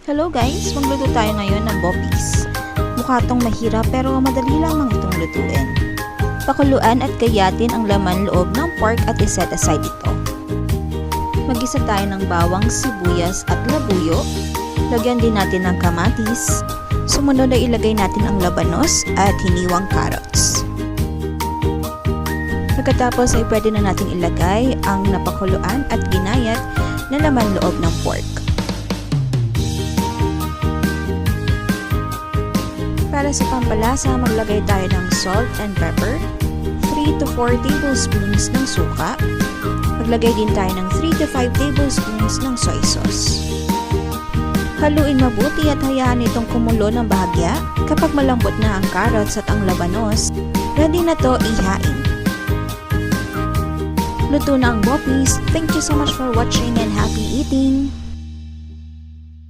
Hello guys! Magluto tayo ngayon ng boppies. Mukha tong mahirap pero madali lamang itong lutuin. Pakuluan at gayatin ang laman loob ng pork at iset aside ito. Magisa tayo ng bawang, sibuyas at labuyo. Lagyan din natin ng kamatis. Sumunod ay ilagay natin ang labanos at hiniwang carrots. Pagkatapos ay pwede na natin ilagay ang napakuluan at ginayat na laman loob ng pork. Para sa pampalasa, maglagay tayo ng salt and pepper, 3 to 4 tablespoons ng suka, maglagay din tayo ng 3 to 5 tablespoons ng soy sauce. Haluin mabuti at hayaan itong kumulo ng bahagya. Kapag malambot na ang carrots at ang labanos, ready na to ihain. Luto na ang boppies. Thank you so much for watching and happy eating!